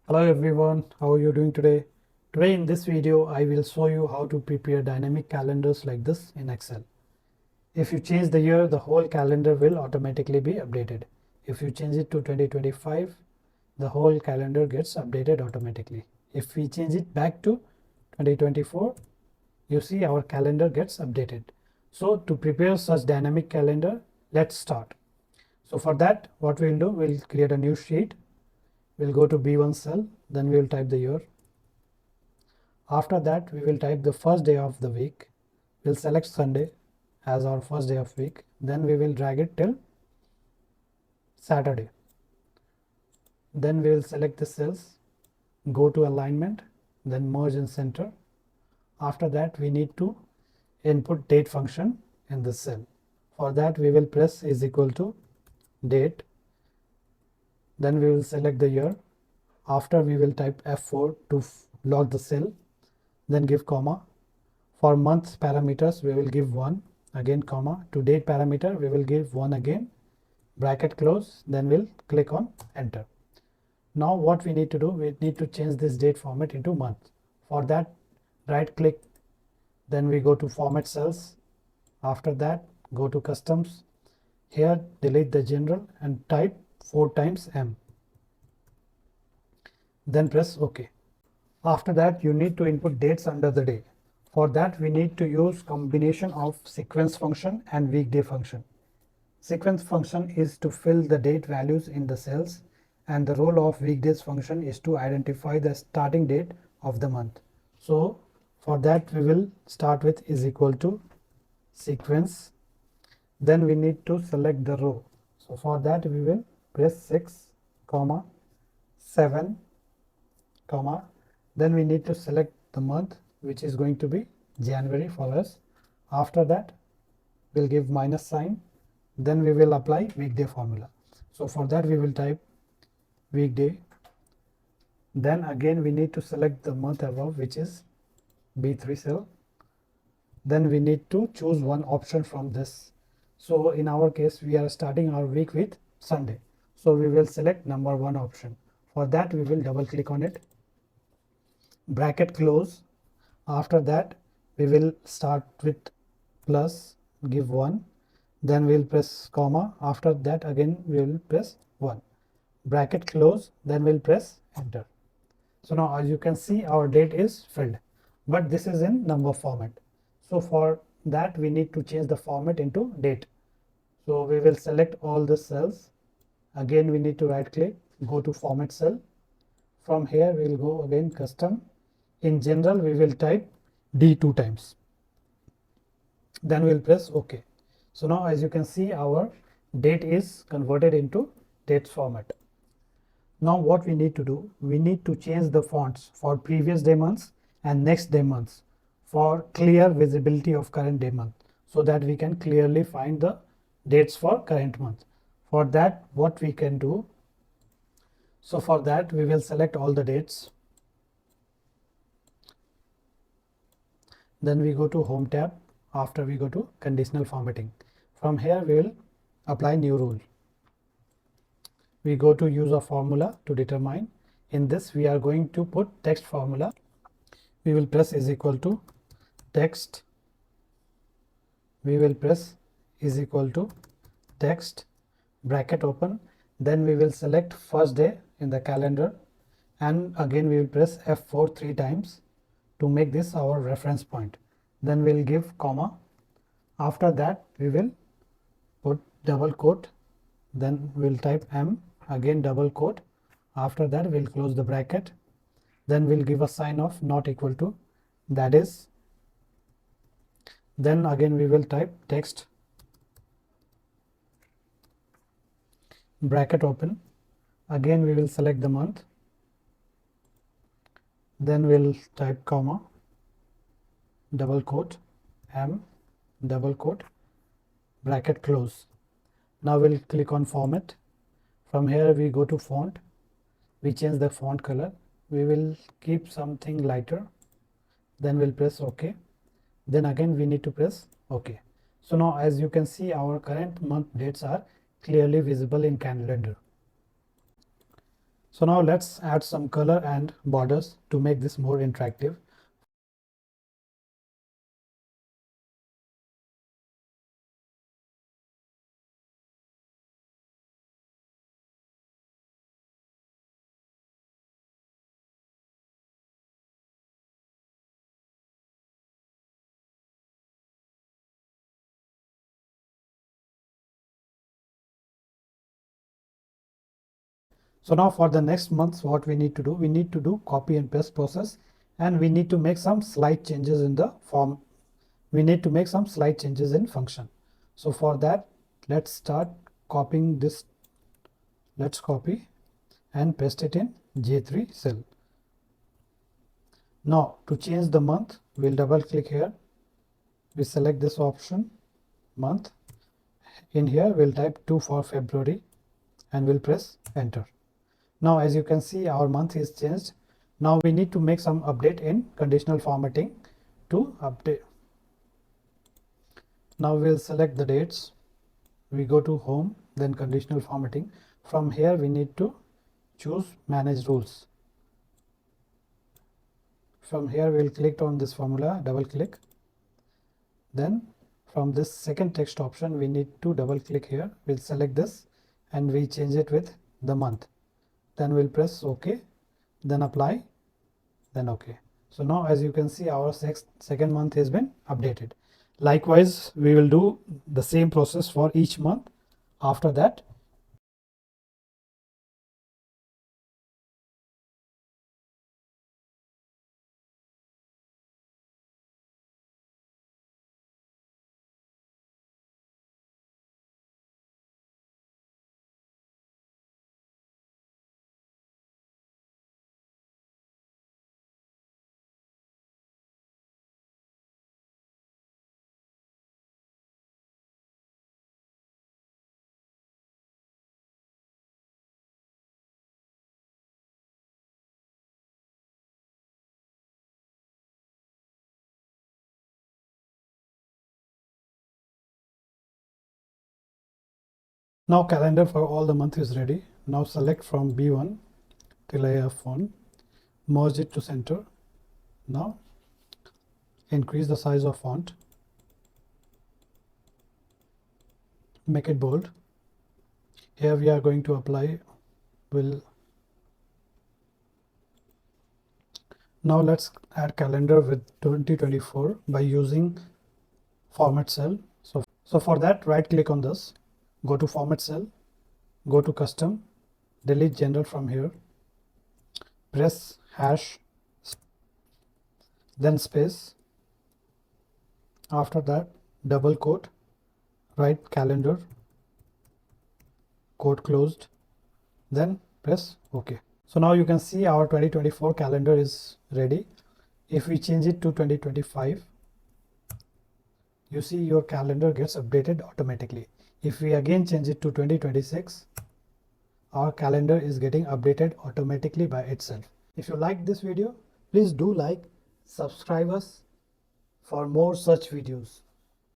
Hello everyone, how are you doing today? Today in this video, I will show you how to prepare dynamic calendars like this in Excel. If you change the year, the whole calendar will automatically be updated. If you change it to 2025, the whole calendar gets updated automatically. If we change it back to 2024, you see our calendar gets updated. So to prepare such dynamic calendar, let's start. So for that, what we'll do, we'll create a new sheet. We'll go to B1 cell, then we will type the year. After that, we will type the first day of the week. We'll select Sunday as our first day of week. Then we will drag it till Saturday. Then we will select the cells, go to alignment, then merge and center. After that, we need to input date function in the cell. For that, we will press is equal to date. Then we will select the year. After, we will type F4 to lock the cell, then give comma. For month parameters, we will give 1, again comma. To date parameter, we will give 1 again, bracket close, then we'll click on enter. Now what we need to do, we need to change this date format into month. For that, right click, then we go to format cells. After that, go to customs. Here, delete the general and type 4 times M. Then press OK. After that, you need to input dates under the day. For that, we need to use combination of sequence function and weekday function. Sequence function is to fill the date values in the cells, and the role of weekdays function is to identify the starting date of the month. So for that, we will start with is equal to sequence. Then we need to select the row. So for that, we will press 6, 7, then we need to select the month, which is going to be January for us. After that, we'll give minus sign. Then we will apply weekday formula. So for that, we will type weekday. Then again, we need to select the month above, which is B3 cell. Then we need to choose one option from this. So in our case, we are starting our week with Sunday. So we will select number 1 option. For that, we will double click on it, bracket close. After that, we will start with plus, give 1, then we'll press comma. After that, again we will press 1, bracket close, then we'll press enter. So now as you can see, our date is filled, but this is in number format. So for that, we need to change the format into date. So we will select all the cells. Again, we need to right click, go to format cell. From here, we will go again custom. In general, we will type D 2 times. Then we'll press OK. So now as you can see, our date is converted into dates format. Now what we need to do, we need to change the fonts for previous day months and next day months for clear visibility of current day month, so that we can clearly find the dates for current month. For that, what we can do, so for that we will select all the dates. Then we go to home tab. After we go to conditional formatting. From here we will apply new rule. We go to use a formula to determine. In this, we are going to put text formula. We will press is equal to text. We will press is equal to text, bracket open. Then we will select first day in the calendar, and again we will press F4 3 times to make this our reference point. Then we'll give comma. After that, we will put double quote, then we'll type M, again double quote. After that, we'll close the bracket, then we'll give a sign of not equal to, that is, then again we will type text, bracket open. Again we will select the month, then we'll type comma, double quote, M, double quote, bracket close. Now we'll click on format. From here we go to font. We change the font color. We will keep something lighter. Then we'll press OK. Then again we need to press OK. So now as you can see, our current month dates are clearly visible in calendar. So now let's add some color and borders to make this more interactive. So now for the next month, what we need to do, we need to do copy and paste process, and we need to make some slight changes in the form. We need to make some slight changes in function. So for that, let's start copying this. Let's copy and paste it in J3 cell. Now to change the month, we'll double click here. We select this option, month. In here, we'll type 2 for February and we'll press enter. Now as you can see, our month is changed. Now we need to make some update in conditional formatting to update. Now we'll select the dates. We go to home, then conditional formatting. From here we need to choose manage rules. From here we'll click on this formula, double click. Then from this second text option we need to double click here. We'll select this and we change it with the month. Then we'll press OK, then apply, then OK. So now as you can see, our second month has been updated. Likewise, we will do the same process for each month. After that, now calendar for all the month is ready. Now select from B1 till AF1, merge it to center. Now increase the size of font, make it bold. Here we are going to apply, now let's add calendar with 2024 by using format cell. So for that, right click on this, go to format cell, go to custom, delete general from here, press hash, then space. After that, double quote, write calendar, quote closed, then press OK. So now you can see our 2024 calendar is ready. If we change it to 2025, you see your calendar gets updated automatically. If we again change it to 2026, our calendar is getting updated automatically by itself. If you like this video, please do like, subscribe us for more such videos.